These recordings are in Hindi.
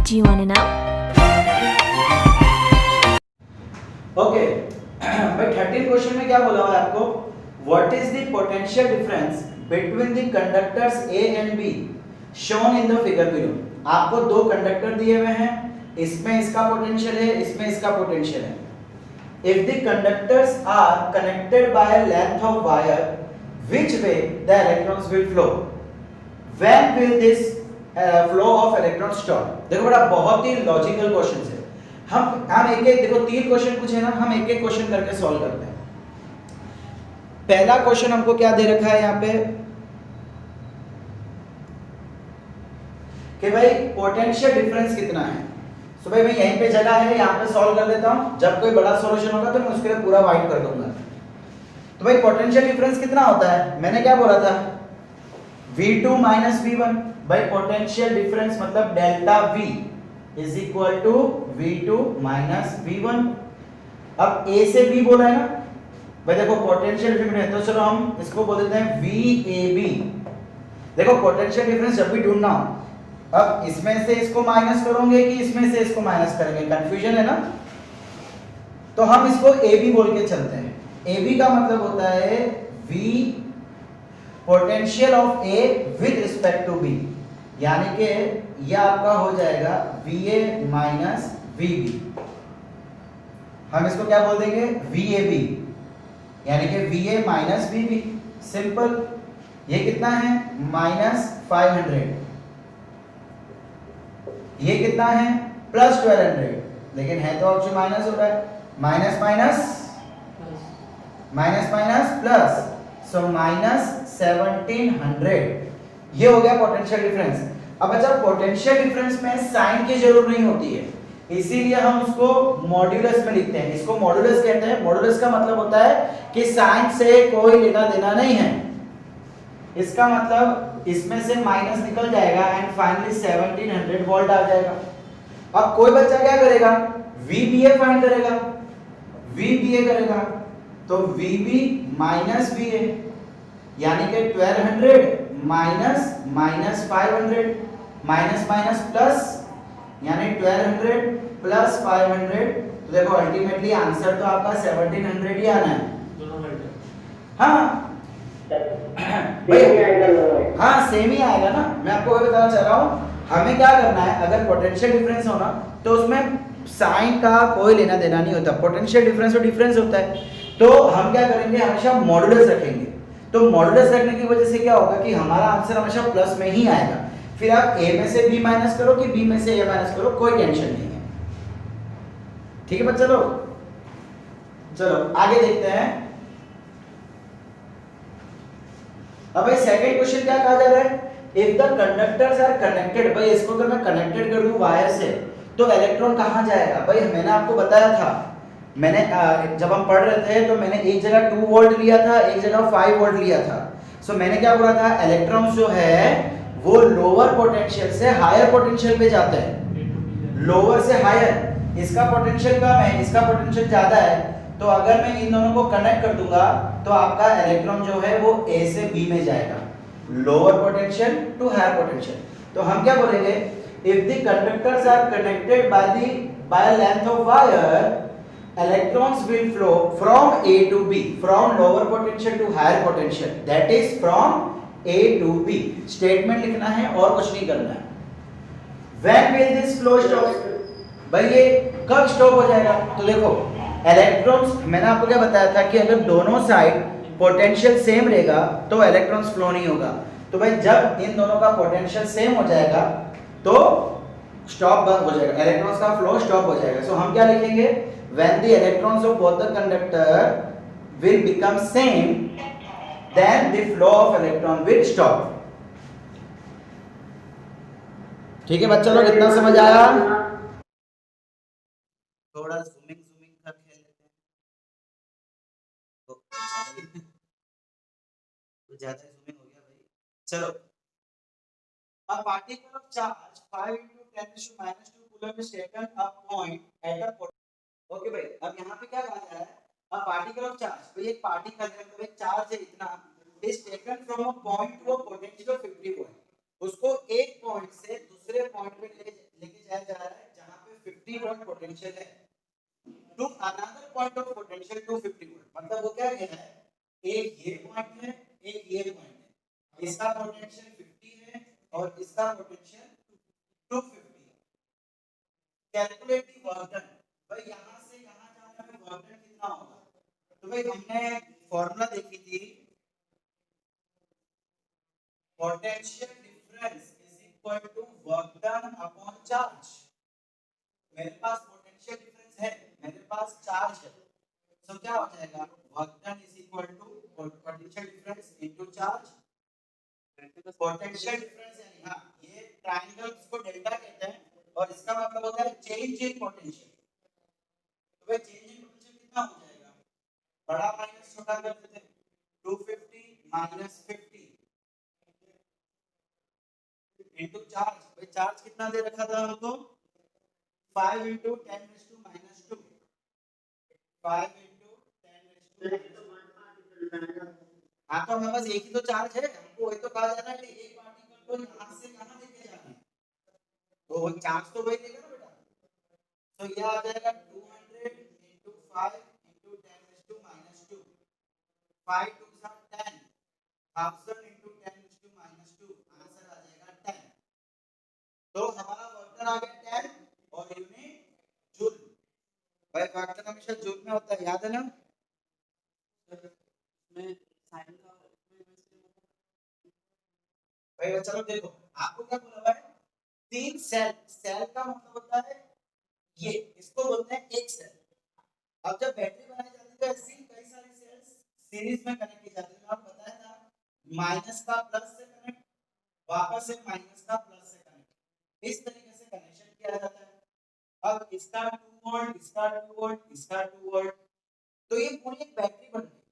Do you want to know? Okay भाई 13 क्वेश्चन में क्या बोला हुआ है आपको? What is the potential difference between the conductors A and be shown in the figure below. आपको दो कंडक्टर दिए हुए हैं, इसमें इसका पोटेंशियल है, इसमें इसका पोटेंशियल है। If the conductors are connected by a length of wire, which way the electrons will flow? When will this flow of electrons stop? देखो बड़ा बहुत ही लॉजिकल क्वेश्चन है। हम एक एक देखो 3 क्वेश्चन पूछे ना, हम एक एक क्वेश्चन करके सॉल्व करते हैं। पहला क्वेश्चन हमको क्या दे रखा है यहाँ पे कि भाई पोटेंशियल डिफरेंस कितना है। तो भाई मैं यहीं पे जगह है, यहाँ पे सॉल्व कर देता हूँ। जब कोई बड़ा सॉल्यूशन होगा तो मैं उसके लिए पूरा वाइट कर दूंगा। तो भाई पोटेंशियल डिफरेंस कितना होता है? मैंने क्या बोला था? V2 minus V1। भाई पोटेंशियल डिफरेंस मतलब delta V is equal to V2 minus V1। अब A से B बोला है ना भाई, देखो पोटेंशियल डिफरेंस है तो चलो हम इसको बोल देते हैं VAB। देखो पोटेंशियल डिफरेंस जब भी ढूंढना हो, अब इसमें से इसको माइनस करोगे कि इसमें से इसको माइनस करेंगे, कंफ्यूजन है ना। तो हम इसको AB बोल के चलते हैं। AB का मतलब होता है V potential of A with respect to B, यानी कि यह आपका हो जाएगा VA माइनस VB। हम इसको क्या बोल देंगे? VAB, यानी कि VA माइनस VB। सिंपल। ये कितना है? माइनस 500। ये कितना है? प्लस 1200। लेकिन है तो ऑप्शन माइनस हो रहा है। Minus minus minus minus plus, so minus 1700। ये हो गया पोटेंशियल डिफरेंस। अब अच्छा, पोटेंशियल डिफरेंस में साइन की जरूरत नहीं होती है, इसीलिए हम उसको मॉड्यूलस में लिखते हैं। इसको मॉड्यूलस कहते हैं। मॉड्यूलस का मतलब होता है कि साइन से कोई लेना देना नहीं है। इसका मतलब इसमें से माइनस निकल जाएगा एंड फाइनली 1700 वोल्ट आ जाएगा। अब कोई बच्चा क्या करेगा? VBA फाइंड करेगा। VBA करेगा तो VB माइनस VA, यानी कि 1200 minus minus 500, minus minus plus, यानी 1200 प्लस 500। तो देखो अल्टीमेटली आंसर तो आपका 1700 ही आना है। हाँ हाँ सेम ही आएगा ना। मैं आपको वही बताना चाह रहा हूँ, हमें क्या करना है, अगर पोटेंशियल डिफरेंस होना तो उसमें साइन का कोई लेना देना नहीं होता। पोटेंशियल डिफरेंस तो डिफरेंस होता है, तो हम क्या करेंगे, हमेशा मॉडुलस रखेंगे। तो मॉडुलस रखने की वजह से क्या होगा कि हमारा आंसर हमेशा प्लस में ही आएगा। फिर आप A में से B माइनस करो कि B में से A माइनस करो, कोई टेंशन नहीं है। ठीक है बच्चा लोग, चलो आगे देखते हैं। अब भाई सेकंड क्वेश्चन क्या कहा जा रहा है? If the conductors are connected, भाई इसको अगर मैं कनेक्टेड कर दूं वायर से तो इलेक्ट्रॉन कहां जाएगा? भाई मैंने आपको बताया था, मैंने जब हम पढ़ रहे थे तो मैंने एक जगह 2 वोल्ट लिया था, एक जगह 5 वोल्ट लिया था। सो मैंने क्या बोला था? इलेक्ट्रॉन्स जो है वो लोअर पोटेंशियल से हायर पोटेंशियल पे जाते हैं। लोअर से हायर, इसका पोटेंशियल कम है, इसका पोटेंशियल ज्यादा है। तो अगर मैं इन दोनों को कनेक्ट कर दूंगा तो आपका इलेक्ट्रॉन जो है वो A से B में जाएगा, lower potential to higher potential. तो हम क्या बोलेंगे? If the conductors are connected by length of wire, electrons will flow from A to B, from lower potential to higher potential, that is from A to B। Statement लिखना है और कुछ नहीं करना है। When will this flow stop? भाई ये कब स्टॉप हो जाएगा? तो देखो इलेक्ट्रॉन्स, मैंने आपको क्या बताया था कि अगर दोनों साइड पोटेंशियल सेम रहेगा तो इलेक्ट्रॉन्स फ्लो नहीं होगा। तो भाई जब इन दोनों का पोटेंशियल सेम हो जाएगा तो स्टॉप बंद हो जाएगा, इलेक्ट्रॉन्स का फ्लो स्टॉप हो जाएगा। सो हम क्या लिखेंगे? When the electrons of both the conductor will become same, then the flow of electron will stop। ठीक है बच्चा लोग, इतना समझ आया? थोड़ा जूमिंग कर खेल लेते हैं तो ज्यादा जूमिंग हो गया भाई। चलो, a particle of charge 5 into 10 to -2 coulomb is taken a point at a okay भाई, अब यहाँ पे क्या कहा जा रहा है? अ पार्टिकल ऑफ चार्ज, तो एक पार्टिकल है, मतलब एक चार्ज है इतना, is taken from a point to a potential of 50 volt. उसको एक पॉइंट से दूसरे पॉइंट पे लेके जाया जा रहा पोटेंशियल है to another point of potential 250 volt, मतलब वो क्या कह रहा है, एक ये पॉइंट है, एक ये पॉइंट है, इसका पोटेंशियल 50 है और इसका पोटेंशियल 250 है। कैलकुलेट द वर्क डन, भाई यहां से यहां जाने में वर्क डन कितना होगा, तो भाई हमने फॉर्मूला देखी थी, potential difference is equal to work done upon charge. मेरे पास पोटेंशियल डिफरेंस है, मेरे पास चार्ज है, तो क्या हो जाएगा, work done is equal to potential difference into charge. Potential difference यानी हां ये ट्रायंगल इसको डेल्टा कहते हैं और इसका मतलब होता है चेंज इन पोटेंशियल। तो भाई चेंज इन पोटेंशियल कितना हो जाएगा, बड़ा माइनस छोटा कर देते हैं, 250 माइनस 50 इनटू चार्ज। भाई चार्ज कितना दे रखा था हमको, 5 into 10 raised to minus 2, 5 into 10 raised to minus 2। हाँ तो हमारे पास एक ही तो चार्ज है, हमको वही तो कहा जा रहा है कि एक पार्टिकल को यहाँ से कहाँ लेके जाना है, तो वो चार्ज तो वही देगा ना बेटा। तो ये आ जाएगा 200 into 5 into 10 raised to minus 2, 5 2 10, 1000 into 10 raised to minus 2, answer आ जाएगा 10। तो हमारा वर्क डन आ गया 10 और यूनिट जूल। भाई वर्क डन हमेशा जूल में होता है, याद है ना, में साइन का भाई। चलो देखो आपको क्या बोला भाई, तीन सेल, सेल का मतलब होता है ये, इसको बोलते हैं एक सेल। अब जब बैटरी बनाई जाती है तो ऐसी कई सारी सेल्स सीरीज में कनेक्ट की जाती है, आपको बताया था माइनस का प्लस से कनेक्ट, वापस से माइनस का प्लस से कनेक्ट, इस तरीके से कनेक्शन किया जाता है। अब इसका 2 वोल्ट, इसका 2 वोल्ट, इसका 2 वोल्ट, तो ये पूरी एक बैटरी बन गई।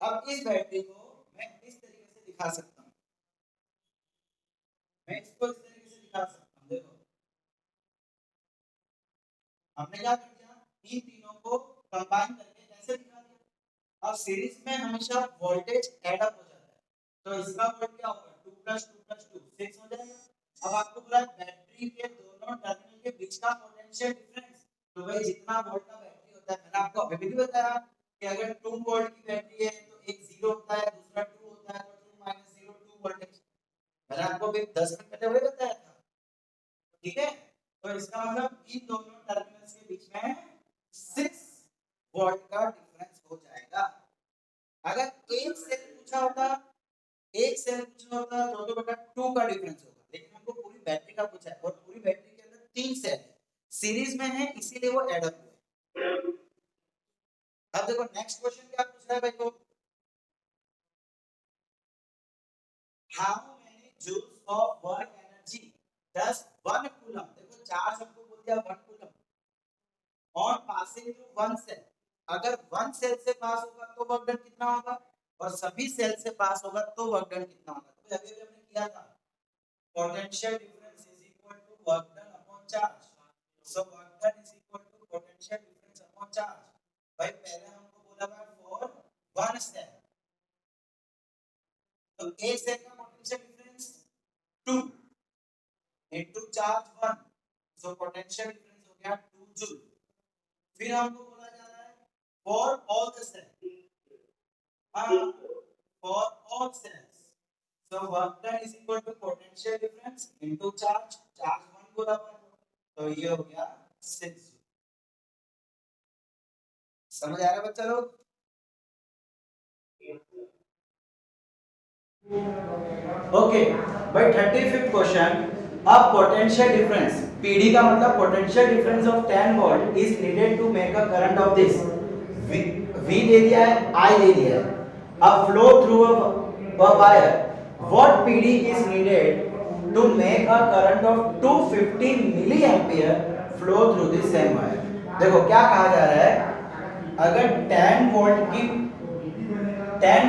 अब इस बैटरी को मैं इस तरीके से दिखा सकता हूं, मैं इसको इस तरीके से दिखा सकता हूं। देखो हमने क्या किया, इन तीनों को कंबाइन करके कैसे दिखा दिया। अब सीरीज में हमेशा वोल्टेज ऐड अप हो जाता है, तो इसका वोल्ट क्या होगा, 2 + 2 + 2 6 हो जाएगा। अब आपको पूरा बैटरी के दोनों टर्मिनल के बीच का पोटेंशियल डिफरेंस, तो भाई जितना वोल्ट का बैटरी होता है, मैंने आपको अभी भी बताया कि अगर 2 वोल्ट की बैटरी है तो एक 0 होता है, दूसरा 2 होता है, तो 2 - 0 2 वोल्टेज, मैंने आपको भी 10 मिनट पहले वही बताया था, ठीक है। तो इसका मतलब इन दोनों टर्मिनल्स के बीच में 6 वोल्ट का डिफरेंस हो जाएगा। अगर एक सेल पूछा होता, एक सेल पूछा होता तो बेटा 2 का डिफरेंस होगा, लेकिन हमको पूरी बैटरी का पूछा है और पूरी बैटरी के अंदर 3 सेल है, सीरीज में है, इसीलिए वो ऐड अप हुए। अब देखो नेक्स्ट क्वेश्चन क्या पूछ रहा है भाई को, how many joules of work energy does 1 coulomb, देखो चार्ज हमको बोल दिया 1 coulomb on passing through 1 cell. अगर 1 सेल से पास होगा तो वर्क डन कितना होगा, और सभी सेल से पास होगा तो वर्क डन कितना होगा। तो अभी हमने किया था, potential difference is equal to work done upon charge, so work done is equal to potential difference upon charge. भाई पहले हमको बोला था फॉर 1 सेल, तो एक सेल का potential difference 2 into charge 1, so potential difference हो गया 2 जूल। फिर हमको बोला जा रहा है for all the cell, for all cells, so work done is equal to potential difference into charge, charge 1 बोला था, तो ये हो गया 6 जूल। समझ आ रहा है बच्चा लोग? ओके भाई 35th क्वेश्चन, अब पोटेंशियल डिफरेंस पीडी का मतलब potential difference of 10 volt is needed to make a current of this, V दे दिया है, I दे दिया है, अब flow through a wire, what PD is needed to make a current of 250 milli ampere flow through this same wire. देखो क्या कहा जा रहा है, अगर 10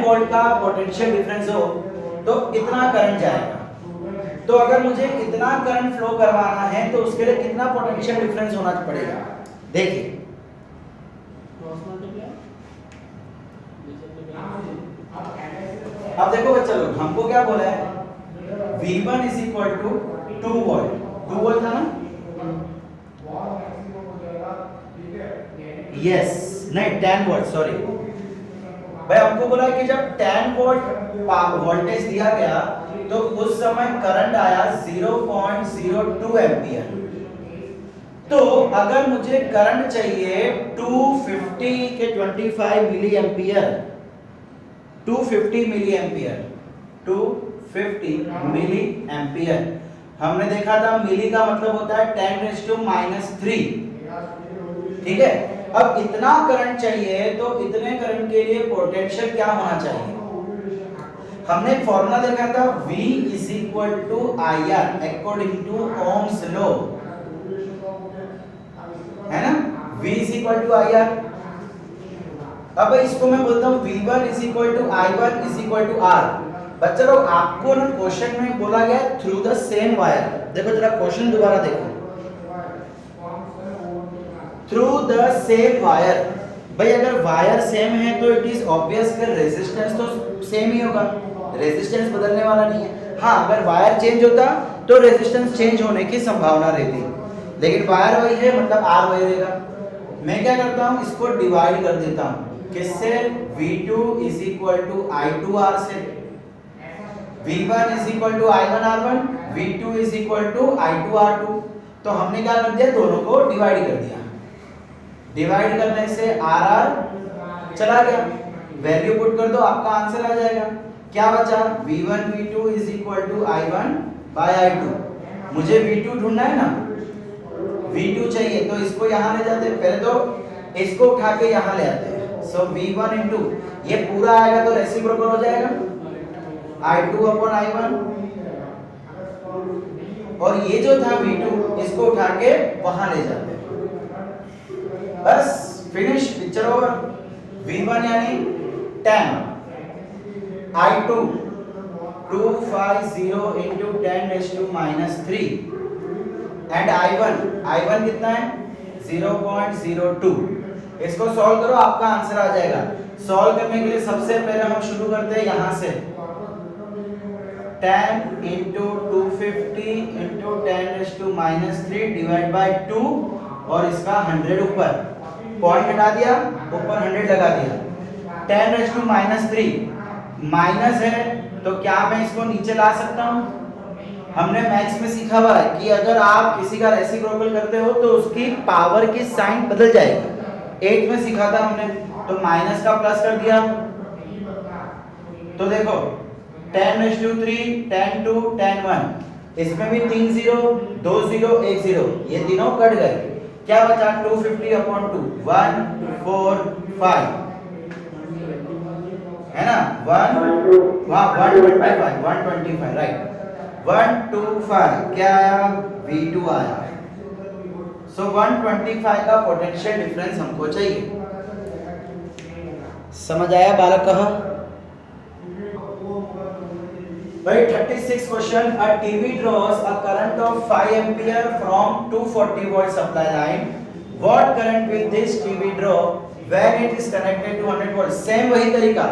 वोल्ट का पोटेंशियल डिफरेंस हो तो इतना करंट जाएगा, तो अगर मुझे इतना करंट फ्लो करवाना है तो उसके लिए कितना पोटेंशियल डिफरेंस होना पड़ेगा। देखिए अब देखो बच्चा लोग, हमको क्या बोला है, V1 is equal to 2 volt, 2 volt था ना, यस नहीं 10 वोल्ट, सॉरी भाई हमको बोला कि जब 10 वोल्ट वोल्टेज दिया गया तो उस समय करंट आया 0.02 एम्पियर। तो अगर मुझे करंट चाहिए 250 के 25 milli ampere, 250 milli ampere, 250 milli ampere, हमने देखा था मिली का मतलब होता है 10⁻³ ठीक है। अब इतना करंट चाहिए तो इतने करंट के लिए पोटेंशियल क्या होना चाहिए? हमने फॉर्मूला देखा था V = IR according to Ohm's law, है ना, V = IR। अब इसको मैं बोलता हूँ V1 = I1 = R। बच्चा लोग आपको ना क्वेश्चन में बोला गया थ्रू द सेम वायर, देखो जरा क्वेश्चन दोबारा देखो, थ्रू द सेम वायर। भाई अगर वायर सेम है तो इट इज ऑब्वियस कि रेजिस्टेंस तो सेम ही होगा, रेजिस्टेंस बदलने वाला नहीं है। हाँ अगर वायर चेंज होता तो रेजिस्टेंस चेंज होने की संभावना रहती, लेकिन वायर वही है मतलब आर वही रहेगा। मैं क्या करता हूँ इसको डिवाइड कर देता हूँ, किससे? V2 = I2R से, V1 = I1R1, V2 = I2R2। तो हमने क्या कर दिया, दोनों को डिवाइड कर दिया, डिवाइड करने से RR चला गया, वैल्यू पुट कर दो आपका आंसर आ जाएगा। क्या बचा? V1 V2 = I1/I2। मुझे V2 ढूंढना है ना, V2 चाहिए तो इसको यहाँ ले जाते हैं, पहले तो इसको उठा के यहाँ ले आते हैं। सो V1 * ये पूरा आएगा तो रेसिप्रोकल हो जाएगा I2/I1, और ये जो था V2 इसको उठा के वहां ले जाते हैं, बस फिनिश, पिक्चर ओवर। V1 यानी 10, I2 250 × 10⁻³ एंड I1 कितना है? 0.02। इसको सॉल्व करो आपका आंसर आ जाएगा। सॉल्व करने के लिए सबसे पहले हम शुरू करते हैं यहां से, 10 × 250 × 10⁻³ डिवाइड बाय 2 और इसका 100 ऊपर, पॉइंट हटा दिया, ऊपर 100 लगा दिया। 10⁻³ माइनस है तो क्या मैं इसको नीचे ला सकता हूं? हमने मैथ्स में सीखा हुआ है कि अगर आप किसी का रेसिप्रोकल करते हो तो उसकी पावर की साइन बदल जाएगी। 8 में सीखा था हमने, तो माइनस का प्लस कर दिया। तो देखो 10⁻³ 10 2 10 1, इसमें भी 3 0 2 0 1 0, ये तीनों कट गए। क्या बचा? 250/2 1 4 5, है ना, 125 राइट, 125 क्या आया? V2 आया। सो 125 का पोटेंशियल डिफरेंस हमको चाहिए। समझ आया बालक? कहा भाई 36 question, a TV draws a current of 5 ampere from 240 volt supply line. What current will this TV draw when it is connected to 100 volt? Same वही तरीका,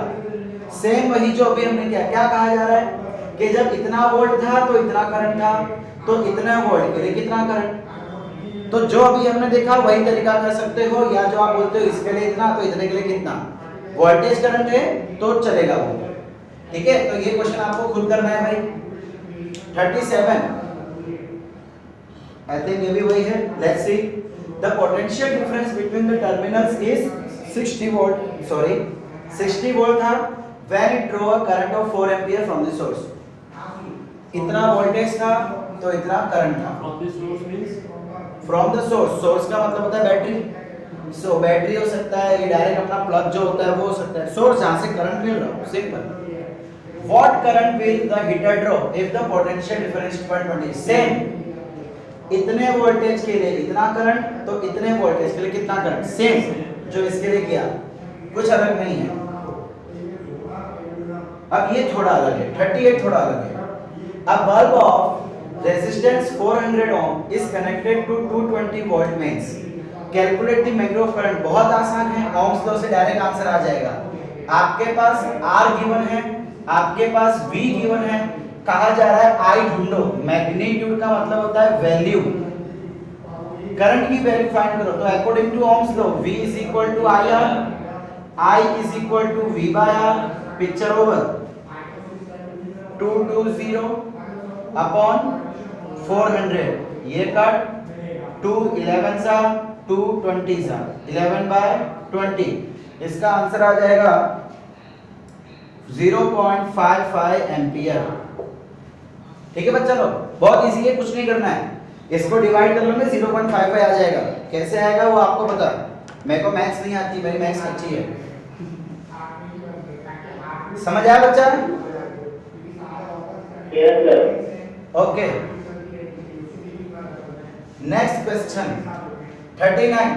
सेम वही जो अभी हमने किया। क्या कहा जा रहा है कि जब इतना वोल्ट था तो इतना करंट था, तो इतना वोल्ट के लिए कितना करंट। तो जो अभी हमने देखा वही तरीका कर सकते हो, या जो आप बोलते हो इसके लिए इतना तो इतने के लिए कितना, वोल्टेज करंट है तो चलेगा वो, ठीक है। तो ये क्वेश्चन आपको खुद करना है भाई। 37 आई थिंक ये भी वही है। Let's see, the potential difference between the terminals is 60 volt, sorry 60 volt था when it draw a current of 4 ampere from the source। इतना वोल्टेज था तो इतना करंट था। फ्रॉम द सोर्स, सोर्स का मतलब होता है बैटरी। सो बैटरी हो सकता है, ये डायरेक्ट अपना प्लग जो होता है वो हो सकता है, सोर्स जहां से करंट मिल रहा हो, simple. What current will the heater draw if the potential difference 120? Same, इतने वोल्टेज के लिए इतना करंट तो इतने वोल्टेज के लिए कितना करंट, सेम जो इसके लिए किया, कुछ अलग नहीं है। अब ये थोड़ा अलग है, 38 थोड़ा अलग है। A bulb of resistance 400 ohm is connected to 220 volt mains. Calculate the magnitude of current। बहुत आसान है, ohms law से डायरेक्ट आंसर आ जाएगा। आपके पास R गिवन है, आपके पास V गिवन है, कहा जा रहा है I ढूंढो। मैग्नीट्यूड का मतलब होता है वैल्यू, करंट की वैल्यू फाइंड करो, तो according to Ohm's law V is equal to IR, I is equal to V by R, picture over 220 upon 400, ये कट 2 11 सा 2 20 सा 11 बाय 20, इसका आंसर आ जाएगा 0.55 एम्पियर। ठीक है बच्चा लोग, बहुत इजी है, कुछ नहीं करना है, इसको डिवाइड कर लोगे 0.55 आ जाएगा। कैसे आएगा वो आपको पता, मेरे को मैथ्स नहीं आती, मेरी मैथ्स अच्छी है। समझ आया बच्चा? Yes sir. Okay, next question 39,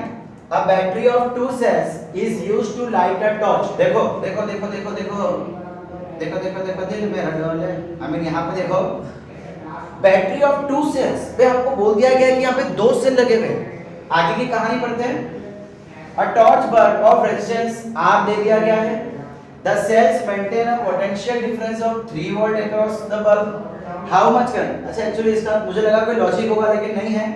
a battery of 2 cells is used to light a torch. देखो देखो देखो देखो देखो देखो देखो देखो दिल मेरा डोले, आई मीन यहाँ पे देखो, बैटरी ऑफ 2 सेल्स पे आपको बोल दिया गया कि यहाँ पे 2 सेल लगे हुए हैं। आगे की कहानी पढ़ते हैं। A torch bulb of resistance R दे दिया गया है। The cells maintain a potential difference of 3 volt across the bulb, how much current. अच्छा एक्चुअली इसका मुझे लगा कोई लॉजिक होगा, लेकिन नहीं है,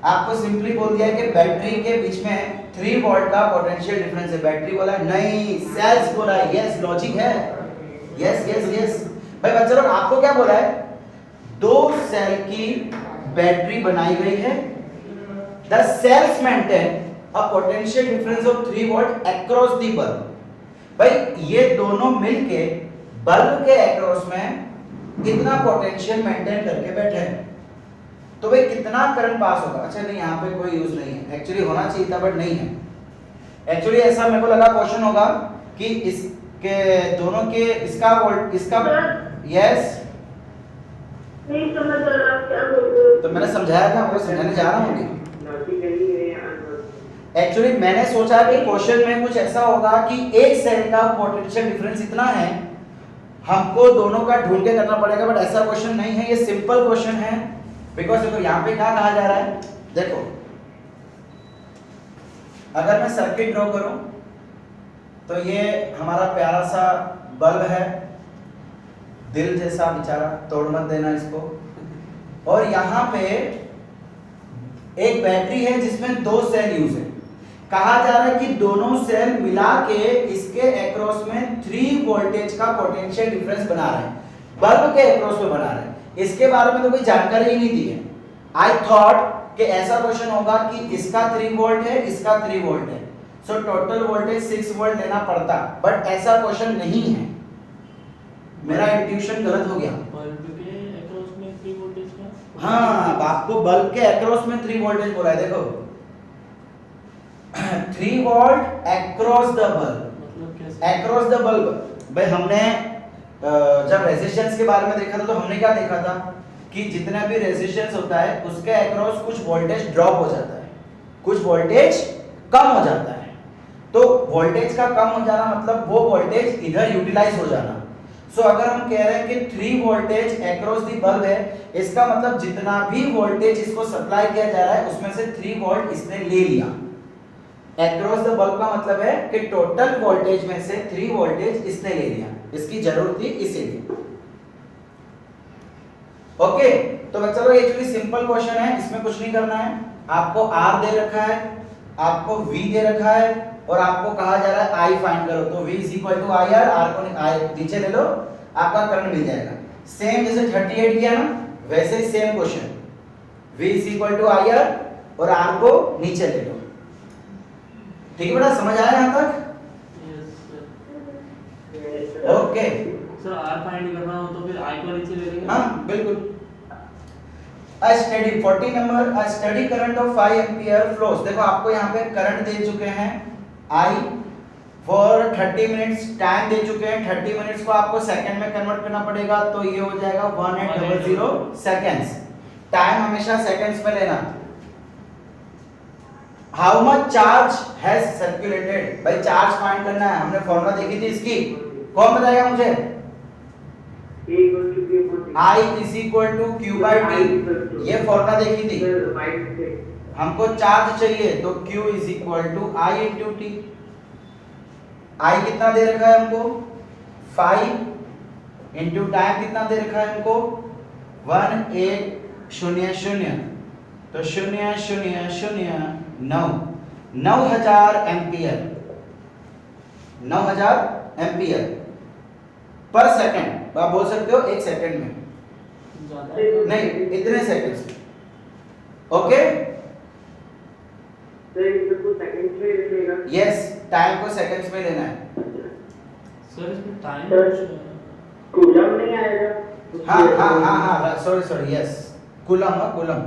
आपको सिंपली बोल दिया है कि बैटरी के बीच में 3 वोल्ट का पोटेंशियल डिफरेंस है। बैटरी बोला नहीं, सेल्स बोला है, यस लॉजिक है, यस यस यस। भाई बच्चों लोग आपको क्या बोला है, 2 सेल की बैटरी बनाई गई है। The cells maintain a potential difference of 3 volt across the bulb. भाई ये दोनों मिलके बल्ब के अक्रॉस में कितना पोटेंशियल मेंटेन करके बैठे हैं, तो भाई कितना करंट पास होगा। अच्छा नहीं, यहाँ पे कोई यूज नहीं है, एक्चुअली होना चाहिए था बट नहीं है। एक्चुअली ऐसा मेरे को लगा क्वेश्चन होगा कि इसके दोनों के इसका वोल्ट इसका यस नहीं समझ आ रहा क्या बोल रहे हो। तो मैंने समझाया था, आपको समझाने जा रहा हूँ। एक्चुअली मैंने सोचा कि क्वेश्चन में कुछ ऐसा होगा कि एक सेल का पोटेंशियल डिफरेंस इतना है, हमको दोनों का ढूंढ के करना पड़ेगा, बट ऐसा क्वेश्चन नहीं है, ये सिंपल क्वेश्चन है। बिकॉज देखो यहाँ पे क्या कहा जा रहा है, देखो अगर मैं सर्किट ड्रॉ करूं तो ये हमारा प्यारा सा बल्ब है, दिल जैसा बेचारा, तोड़ मत देना इसको। और यहाँ पे एक बैटरी है जिसमें 2 सेल यूज है। कहा जा रहा है कि दोनों सेल मिला के इसके अक्रॉस में 3 वोल्टेज का पोटेंशियल डिफरेंस बना रहे हैं, बल्ब के अक्रॉस में बना रहे हैं। इसके बारे में तो कोई जानकारी ही नहीं दी है। आई थॉट कि ऐसा क्वेश्चन होगा कि इसका 3 वोल्ट है, इसका 3 वोल्ट है, सो टोटल वोल्टेज 6 वोल्ट लेना पड़ता, बट ऐसा क्वेश्चन नहीं है। मेरा इंट्यूशन गलत हो गया। बल्ब के अक्रॉस में 3 वोल्टेज का, हाँ आपको बल्ब के अक्रॉस में 3 वोल्टेज बोला है, देखो 3 वोल्ट अक्रॉस द बल्ब, मतलब कैसे अक्रॉस द बल्ब। भाई हमने जब रेजिस्टेंस के बारे में देखा था तो हमने क्या देखा था कि जितना भी रेजिस्टेंस होता है उसके अक्रॉस कुछ वोल्टेज ड्रॉप हो जाता है, कुछ वोल्टेज कम हो जाता है। तो वोल्टेज का कम हो जाना मतलब वो वोल्टेज इधर यूटिलाइज हो जाना। सो अगर हम कह रहे हैं कि 3 वोल्टेज अक्रॉस द बल्ब है, इसका मतलब जितना भी वोल्टेज इसको सप्लाई किया जा रहा है उसमें से 3 वोल्ट इसने ले लिया। अक्रॉस द बल्ब का मतलब है कि टोटल वोल्टेज में से 3 वोल्टेज इसने ले लिया, इसकी जरूरत थी इसीलिए। ओके तो बच्चों लोग एक्चुअली सिंपल क्वेश्चन है, इसमें कुछ नहीं करना है। आपको R दे रखा है, आपको V दे रखा है और आपको कहा जा रहा है I फाइंड करो, तो V is equal to IR, R को नीचे ले लो, आपका करंट मिल जाएगा। सेम जैसे 38 किया ना वैसे ही same question, V is equal to IR और R को नीचे ले लो। ठीक है बेटा, समझ आया यहाँ तक? ओके सर R फाइंड करना हो तो फिर I को नीचे ले लेंगे। हाँ बिल्कुल। A steady 40 number, a steady current of 5 ampere flows। देखो आपको यहाँ पे करंट दे चुके हैं I फॉर 30 मिनट्स, टाइम दे चुके हैं 30 मिनट्स को आपको सेकंड में कन्वर्ट करना पड़ेगा, तो ये हो जाएगा 1800 सेकंड्स। टाइम हमेशा सेकंड्स में लेना। How much charge has circulated, भाई चार्ज फाइंड करना है, हमने फॉर्मूला देखी थी इसकी, कौन बताएगा मुझे? I is equal to Q by T, ये फॉर्मूला देखी थी। हमको चार्ज चाहिए तो Q is equal to I into T। I कितना दे रखा है हमको 5 इंटू टाइम कितना दे रखा है हमको 1800, तो 0.009 9000 एम्पियर 9000 एम्पियर पर सेकंड। आप बोल सकते हो एक सेकंड में, ज्यादा नहीं इतने सेकंड्स। ओके सर इसको सेकंड्स में लिखिएगा। यस, टाइम को सेकंड्स में लेना है। सर इसमें टाइम सर, कूलम नहीं आएगा? हाँ, सॉरी यस, कूलम।